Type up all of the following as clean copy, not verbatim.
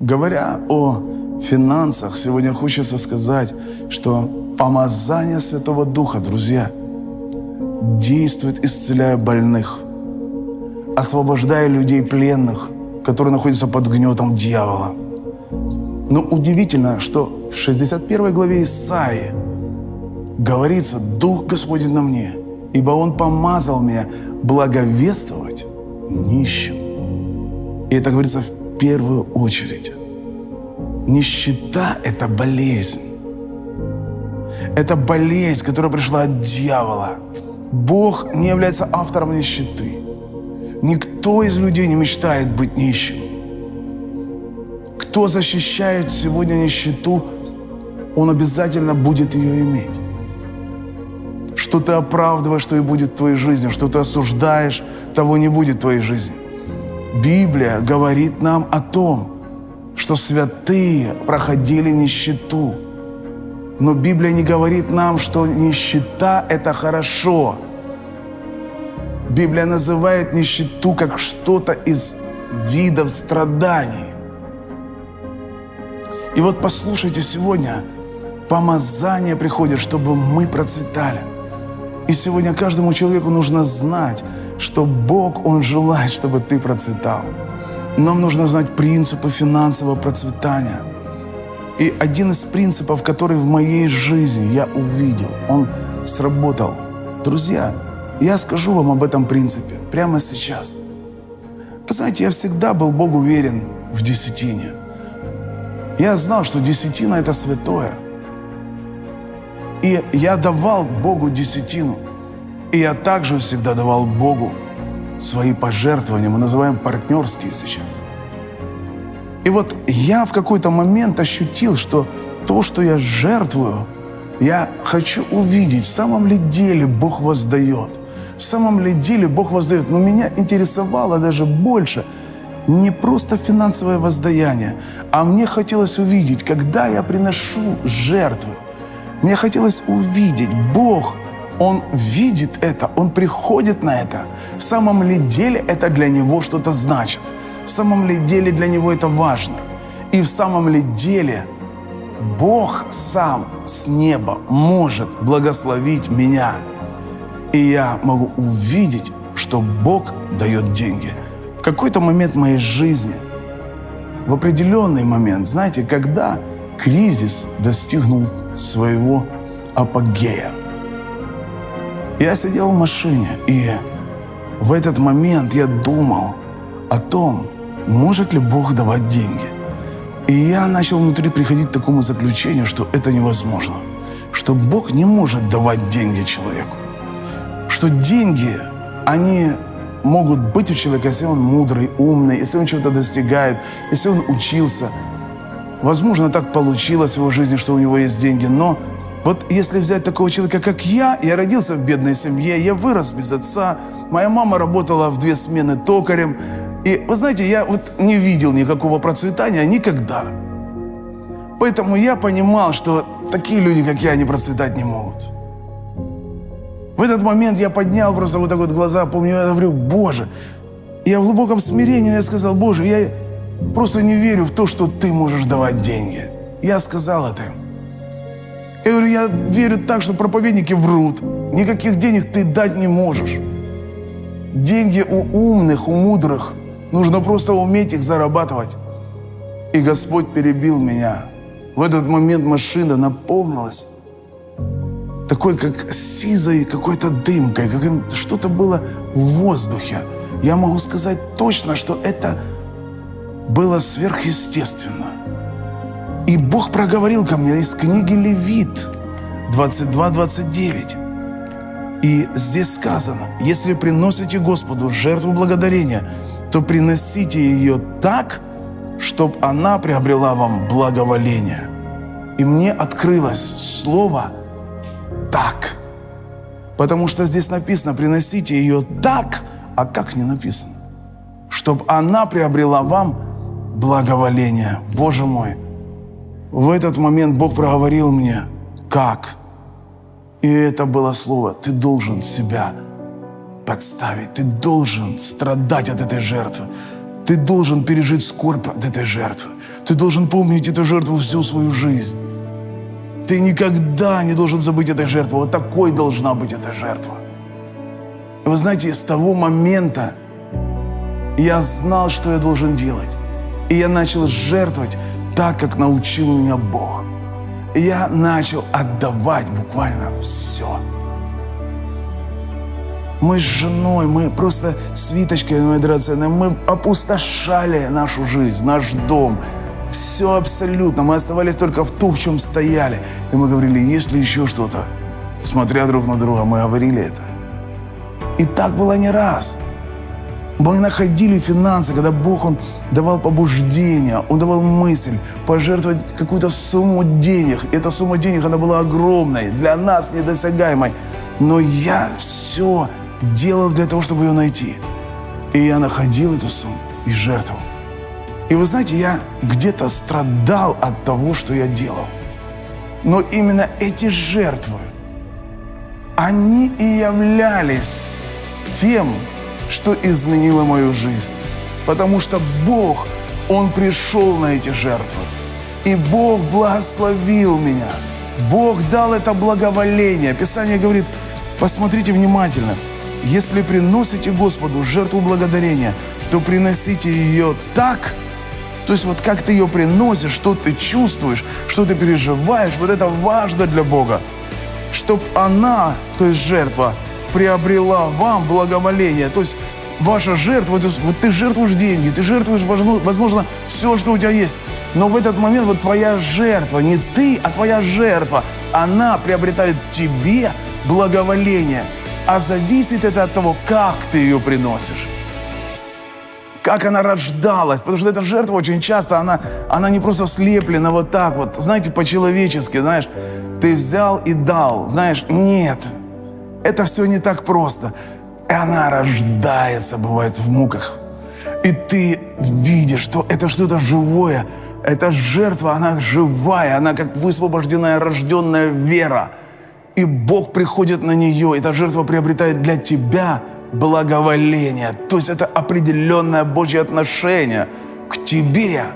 Говоря о финансах, сегодня хочется сказать, что помазание Святого Духа, друзья, действует, исцеляя больных, освобождая людей пленных, которые находятся под гнетом дьявола. Но удивительно, что в 61 главе Исаии говорится: «Дух Господень на мне, ибо Он помазал меня благовествовать нищим». И это говорится в первую очередь. Нищета – это болезнь. Это болезнь, которая пришла от дьявола. Бог не является автором нищеты. Никто из людей не мечтает быть нищим. Кто защищает сегодня нищету, он обязательно будет ее иметь. Что ты оправдываешь, то и будет в твоей жизни. Что ты осуждаешь, того не будет в твоей жизни. Библия говорит нам о том, что святые проходили нищету. Но Библия не говорит нам, что нищета – это хорошо. Библия называет нищету как что-то из видов страданий. И вот послушайте, сегодня помазание приходит, чтобы мы процветали. И сегодня каждому человеку нужно знать, что Бог, Он желает, чтобы ты процветал. Нам нужно знать принципы финансового процветания. И один из принципов, который в моей жизни я увидел, он сработал. Друзья, я скажу вам об этом принципе прямо сейчас. Вы знаете, я всегда был Богу верен в десятине. Я знал, что десятина – это святое. И я давал Богу десятину. И я также всегда давал Богу свои пожертвования, мы называем партнерские сейчас. И вот я в какой-то момент ощутил, что то, что я жертвую, я хочу увидеть, в самом ли деле Бог воздает. В самом ли деле Бог воздает. Но меня интересовало даже больше не просто финансовое воздаяние, а мне хотелось увидеть, когда я приношу жертвы, мне хотелось увидеть, Бог, Он видит это, Он приходит на это. В самом ли деле это для Него что-то значит? В самом ли деле для Него это важно? И в самом ли деле Бог сам с неба может благословить меня? И я могу увидеть, что Бог дает деньги. В какой-то момент моей жизни, в определенный момент, знаете, когда кризис достигнул своего апогея, я сидел в машине, и в этот момент я думал о том, может ли Бог давать деньги. И я начал внутри приходить к такому заключению, что это невозможно, что Бог не может давать деньги человеку, что деньги, они могут быть у человека, если он мудрый, умный, если он чего-то достигает, если он учился. Возможно, так получилось в его жизни, что у него есть деньги, но вот если взять такого человека, как я родился в бедной семье, я вырос без отца, моя мама работала в 2 смены токарем, и вы знаете, я вот не видел никакого процветания никогда. Поэтому я понимал, что такие люди, как я, не процветать не могут. В этот момент я поднял просто вот так вот глаза, помню, я говорю: Боже, я в глубоком смирении, я сказал: Боже, я просто не верю в то, что Ты можешь давать деньги. Я сказал это. Я говорю, я верю так, что проповедники врут. Никаких денег ты дать не можешь. Деньги у умных, у мудрых. Нужно просто уметь их зарабатывать. И Господь перебил меня. В этот момент машина наполнилась такой, как сизой какой-то дымкой, что-то было в воздухе. Я могу сказать точно, что это было сверхъестественно. И Бог проговорил ко мне из книги Левит 22-29. И здесь сказано: если приносите Господу жертву благодарения, то приносите ее так, чтобы она приобрела вам благоволение. И мне открылось слово «так». Потому что здесь написано: приносите ее так, а как не написано? Чтобы она приобрела вам благоволение. Боже мой! В этот момент Бог проговорил мне: как? И это было слово: ты должен себя подставить, ты должен страдать от этой жертвы, Ты должен пережить скорбь от этой жертвы. Ты должен помнить эту жертву всю свою жизнь. Ты никогда не должен забыть этой жертвы. Вот такой должна быть эта жертва. И вы знаете, с того момента я знал, что я должен делать. И я начал жертвовать так, как научил меня Бог. И я начал отдавать буквально все. Мы с женой, мы просто с Виточкой, моей драгоценной, мы опустошали нашу жизнь, наш дом. Все абсолютно. Мы оставались только в том, в чем стояли. И мы говорили, есть ли еще что-то? Смотря друг на друга, мы говорили это. И так было не раз. Мы находили финансы, когда Бог, Он давал побуждение, Он давал мысль пожертвовать какую-то сумму денег. И эта сумма денег, она была огромной, для нас недосягаемой. Но я все делал для того, чтобы ее найти. И я находил эту сумму и жертвовал. И вы знаете, я где-то страдал от того, что я делал. Но именно эти жертвы, они и являлись тем, что изменило мою жизнь. Потому что Бог, Он пришел на эти жертвы. И Бог благословил меня. Бог дал это благоволение. Писание говорит, посмотрите внимательно. Если приносите Господу жертву благодарения, то приносите ее так, то есть вот как ты ее приносишь, что ты чувствуешь, что ты переживаешь, вот это важно для Бога. Чтобы она, то есть жертва, приобрела вам благоволение. То есть ваша жертва, то есть вот ты жертвуешь деньги, ты жертвуешь, возможно, все, что у тебя есть. Но в этот момент вот твоя жертва, не ты, а твоя жертва, она приобретает тебе благоволение. А зависит это от того, как ты ее приносишь. Как она рождалась. Потому что эта жертва очень часто, она не просто слеплена вот так вот. Знаете, по-человечески, знаешь, ты взял и дал. Знаешь, нет. Это все не так просто. И она рождается, бывает, в муках. И ты видишь, что это что-то живое. Эта жертва, она живая. Она как высвобожденная, рожденная вера. И Бог приходит на нее. Эта жертва приобретает для тебя благоволение. То есть это определенное Божье отношение к тебе.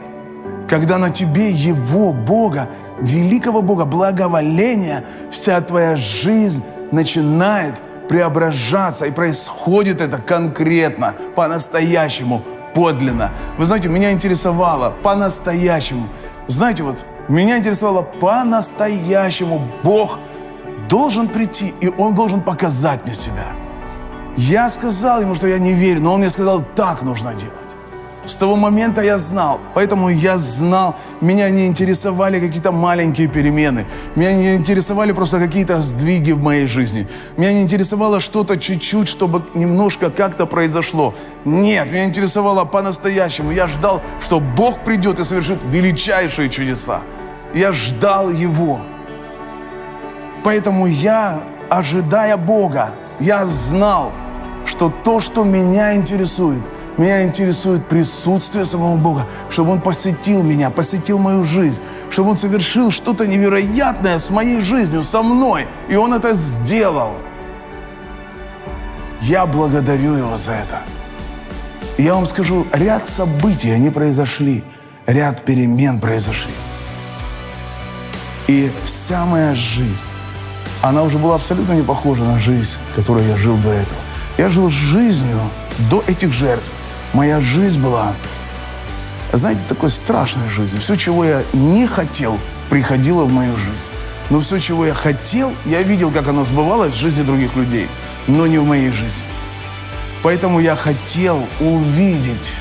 Когда на тебе Его, Бога, великого Бога, благоволение, вся твоя жизнь начинает преображаться. И происходит это конкретно, по-настоящему, подлинно. Вы знаете, меня интересовало по-настоящему. Знаете, вот меня интересовало по-настоящему. Бог должен прийти, и Он должен показать мне себя. Я сказал Ему, что я не верю, но Он мне сказал, так нужно делать. С того момента я знал, поэтому я знал, меня не интересовали какие-то маленькие перемены, меня не интересовали просто какие-то сдвиги в моей жизни, меня не интересовало что-то чуть-чуть, чтобы немножко как-то произошло. Нет, меня интересовало по-настоящему. Я ждал, что Бог придет и совершит величайшие чудеса. Я ждал Его. Поэтому я, ожидая Бога, я знал, что то, что меня интересует присутствие самого Бога, чтобы Он посетил меня, посетил мою жизнь, чтобы Он совершил что-то невероятное с моей жизнью, со мной. И Он это сделал. Я благодарю Его за это. Я вам скажу, ряд событий, они произошли, ряд перемен произошли. И вся моя жизнь, она уже была абсолютно не похожа на жизнь, которой я жил до этого. Я жил жизнью до этих жертв. Моя жизнь была, знаете, такой страшной жизнью. Все, чего я не хотел, приходило в мою жизнь. Но все, чего я хотел, я видел, как оно сбывалось в жизни других людей, но не в моей жизни. Поэтому я хотел увидеть,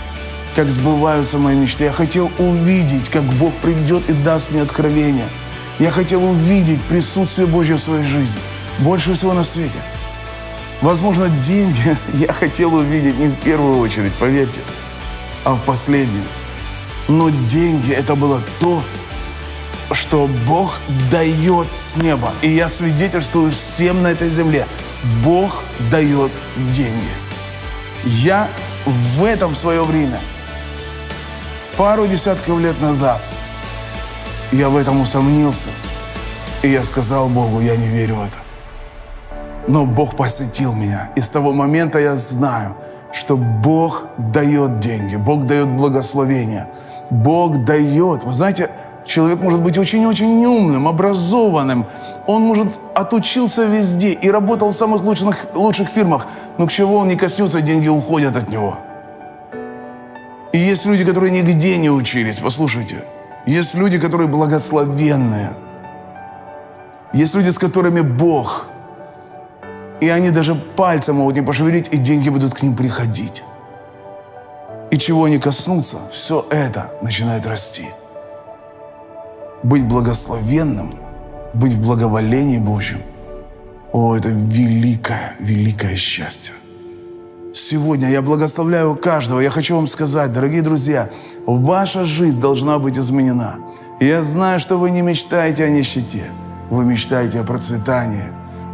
как сбываются мои мечты. Я хотел увидеть, как Бог придет и даст мне откровение. Я хотел увидеть присутствие Божье в своей жизни. Больше всего на свете. Возможно, деньги я хотел увидеть не в первую очередь, поверьте, а в последнюю. Но деньги – это было то, что Бог дает с неба. И я свидетельствую всем на этой земле. Бог дает деньги. Я в этом свое время, пару десятков лет назад, я в этом усомнился. И я сказал Богу, я не верю в это. Но Бог посетил меня. И с того момента я знаю, что Бог дает деньги, Бог дает благословение, Бог дает. Вы знаете, человек может быть очень-очень умным, образованным, он, может, отучился везде и работал в самых лучших фирмах, но к чему он не коснется, деньги уходят от него. И есть люди, которые нигде не учились, послушайте. Есть люди, которые благословенные. Есть люди, с которыми Бог. И они даже пальцем могут не пошевелить, и деньги будут к ним приходить. И чего они коснутся, все это начинает расти. Быть благословенным, быть в благоволении Божьем, это великое, великое счастье. Сегодня я благословляю каждого. Я хочу вам сказать, дорогие друзья, ваша жизнь должна быть изменена. Я знаю, что вы не мечтаете о нищете. Вы мечтаете о процветании.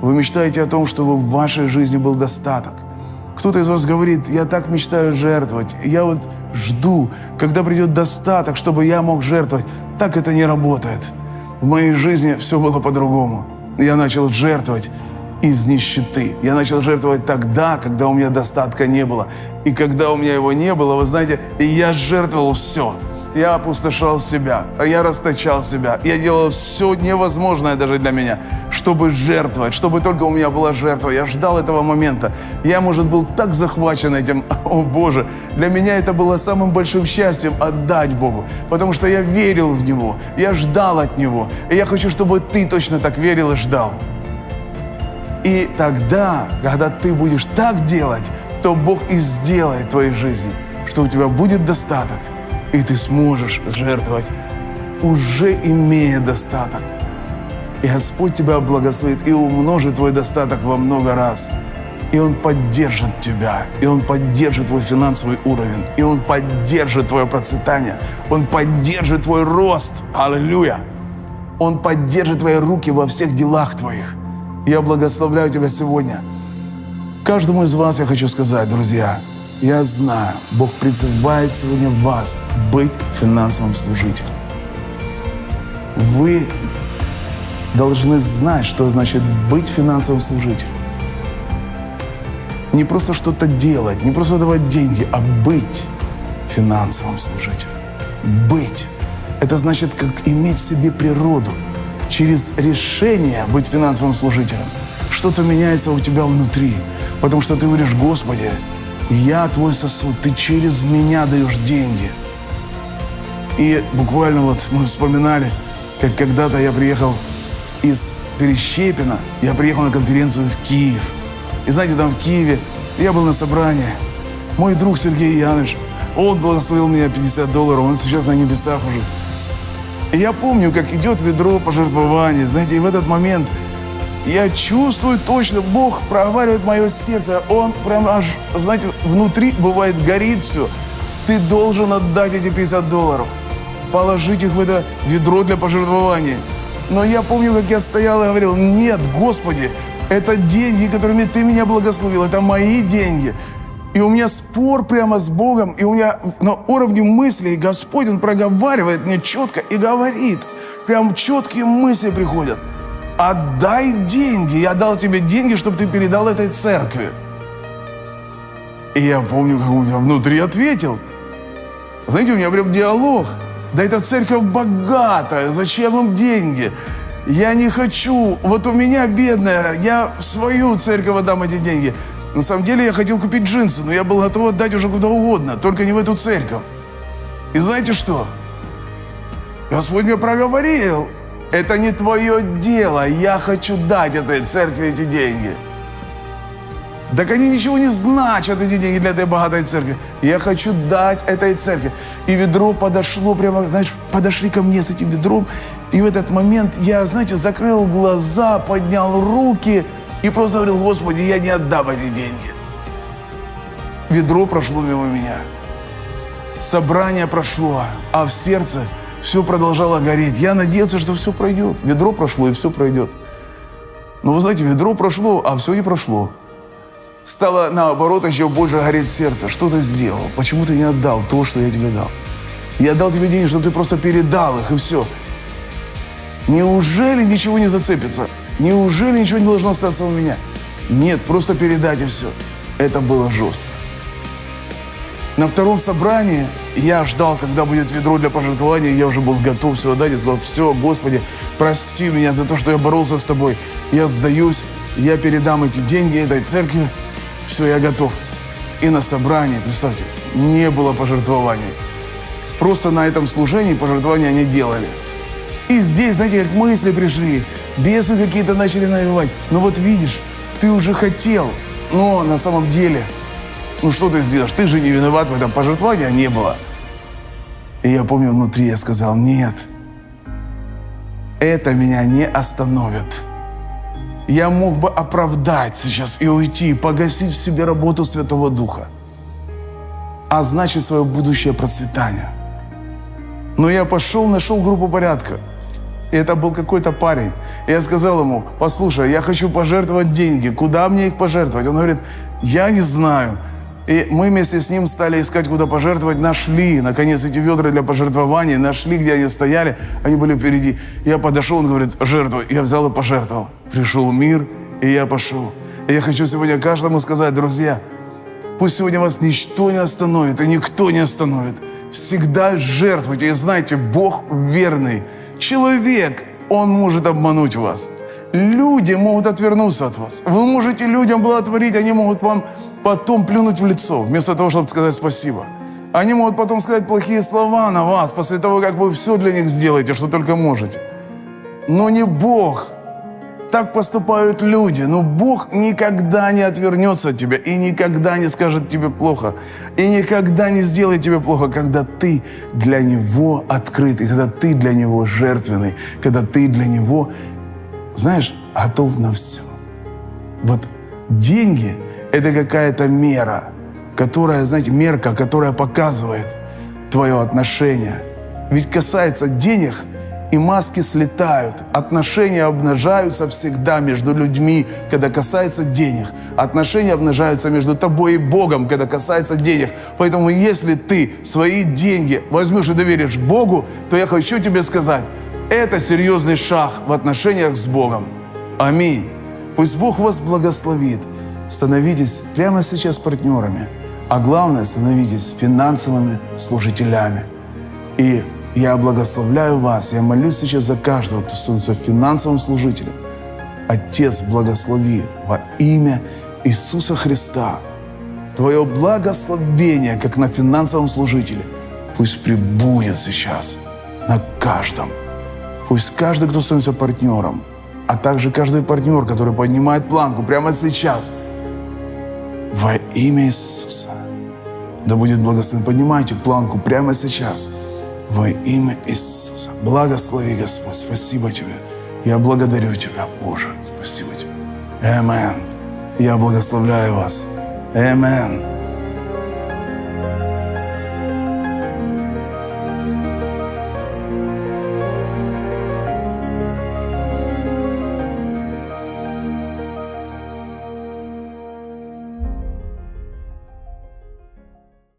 Вы мечтаете о том, чтобы в вашей жизни был достаток. Кто-то из вас говорит: я так мечтаю жертвовать. Я вот жду, когда придет достаток, чтобы я мог жертвовать. Так это не работает. В моей жизни все было по-другому. Я начал жертвовать из нищеты. Я начал жертвовать тогда, когда у меня достатка не было. И когда у меня его не было, вы знаете, я жертвовал все. Я опустошал себя, я расточал себя. Я делал все невозможное даже для меня, чтобы жертвовать, чтобы только у меня была жертва. Я ждал этого момента. Я, может, был так захвачен этим. О, Боже, для меня это было самым большим счастьем отдать Богу, потому что я верил в Него, я ждал от Него. И я хочу, чтобы ты точно так верил и ждал. И тогда, когда ты будешь так делать, то Бог и сделает в твоей жизни, что у тебя будет достаток, и ты сможешь жертвовать, уже имея достаток. И Господь тебя благословит и умножит твой достаток во много раз. И Он поддержит тебя, и Он поддержит твой финансовый уровень, и Он поддержит твое процветание, Он поддержит твой рост. Аллилуйя! Он поддержит твои руки во всех делах твоих. Я благословляю тебя сегодня. Каждому из вас я хочу сказать, друзья, я знаю, Бог призывает сегодня вас быть финансовым служителем. Вы должны знать, что значит быть финансовым служителем. Не просто что-то делать, не просто давать деньги, а быть финансовым служителем. Быть. Это значит, как иметь в себе природу. Через решение быть финансовым служителем что-то меняется у тебя внутри. Потому что ты говоришь: Господи, я твой сосуд, ты через меня даешь деньги. И буквально вот мы вспоминали, как когда-то я приехал из Перещепина, я приехал на конференцию в Киев. И знаете, там в Киеве я был на собрании. Мой друг Сергей Яныш, он благословил меня $50, он сейчас на небесах уже. И я помню, как идет ведро пожертвований, знаете, и в этот момент я чувствую точно, Бог проговаривает мое сердце. Он прям аж, знаете, внутри бывает горит все. Ты должен отдать эти $50, положить их в это ведро для пожертвований. Но я помню, как я стоял и говорил: нет, Господи, это деньги, которыми Ты меня благословил, это мои деньги. И у меня спор прямо с Богом, и у меня на уровне мыслей Господь, Он проговаривает мне четко и говорит. Прям четкие мысли приходят. Отдай деньги. Я дал тебе деньги, чтобы ты передал этой церкви. И я помню, как он внутри ответил. Знаете, у меня прям диалог. Да эта церковь богатая, зачем им деньги? Я не хочу, вот у меня бедная, я в свою церковь отдам эти деньги. На самом деле я хотел купить джинсы, но я был готов отдать уже куда угодно, только не в эту церковь. И знаете что? Господь мне проговорил: это не твое дело, я хочу дать этой церкви эти деньги. Так они ничего не значат, эти деньги, для этой богатой церкви. Я хочу дать этой церкви. И ведро подошло прямо, знаешь, подошли ко мне с этим ведром. И в этот момент я, знаете, закрыл глаза, поднял руки и просто говорил: Господи, я не отдам эти деньги. Ведро прошло мимо меня. Собрание прошло, а в сердце все продолжало гореть. Я надеялся, что все пройдет. Ведро прошло, и все пройдет. Но вы знаете, ведро прошло, а все не прошло. Стало, наоборот, еще больше гореть в сердце. Что ты сделал? Почему ты не отдал то, что я тебе дал? Я дал тебе деньги, чтобы ты просто передал их, и все. Неужели ничего не зацепится? Неужели ничего не должно остаться у меня? Нет, просто передать, и все. Это было жестко. На втором собрании я ждал, когда будет ведро для пожертвования. Я уже был готов все отдать. Я сказал: все, Господи, прости меня за то, что я боролся с тобой. Я сдаюсь, я передам эти деньги этой церкви. Все, я готов. И на собрании, представьте, не было пожертвований. Просто на этом служении пожертвования не делали. И здесь, знаете, как мысли пришли, бесы какие-то начали навевать. Ну вот видишь, ты уже хотел, но на самом деле, ну что ты сделаешь? Ты же не виноват в этом, пожертвования не было. И я помню, внутри я сказал: нет, это меня не остановит. Я мог бы оправдать сейчас и уйти, погасить в себе работу Святого Духа, а значит свое будущее процветание. Но я пошел, нашел группу порядка. И это был какой-то парень. И я сказал ему: послушай, я хочу пожертвовать деньги. Куда мне их пожертвовать? Он говорит: я не знаю. И мы вместе с ним стали искать, куда пожертвовать. Нашли, наконец, эти ведра для пожертвований. Нашли, где они стояли. Они были впереди. Я подошел, он говорит: жертвуй. Я взял и пожертвовал. Пришел мир, и я пошел. И я хочу сегодня каждому сказать: друзья, пусть сегодня вас ничто не остановит, и никто не остановит. Всегда жертвуйте. И знайте, Бог верный. Человек, он может обмануть вас. Люди могут отвернуться от вас. Вы можете людям благотворить, они могут вам потом плюнуть в лицо, вместо того, чтобы сказать спасибо. Они могут потом сказать плохие слова на вас, после того, как вы все для них сделаете, что только можете. Но не Бог. Так поступают люди, но Бог никогда не отвернется от тебя и никогда не скажет тебе плохо, и никогда не сделает тебе плохо, когда ты для Него открытый, когда ты для Него жертвенный, когда ты для Него, знаешь, готов на все. Вот деньги – это какая-то мера, которая, знаете, мерка, которая показывает твое отношение. Ведь касается денег – и маски слетают. Отношения обнажаются всегда между людьми, когда касается денег. Отношения обнажаются между тобой и Богом, когда касается денег. Поэтому если ты свои деньги возьмешь и доверишь Богу, то я хочу тебе сказать, это серьезный шаг в отношениях с Богом. Аминь. Пусть Бог вас благословит. Становитесь прямо сейчас партнерами, а главное, становитесь финансовыми служителями. И я благословляю вас, я молюсь сейчас за каждого, кто становится финансовым служителем. Отец, благослови во имя Иисуса Христа. Твое благословение, как на финансовом служителе, пусть пребудет сейчас на каждом. Пусть каждый, кто становится партнером, а также каждый партнер, который поднимает планку прямо сейчас, во имя Иисуса, да будет благословен. Поднимайте планку прямо сейчас. Во имя Иисуса. Благослови, Господь. Спасибо Тебе. Я благодарю Тебя, Боже. Спасибо Тебе. Аминь. Я благословляю вас. Аминь.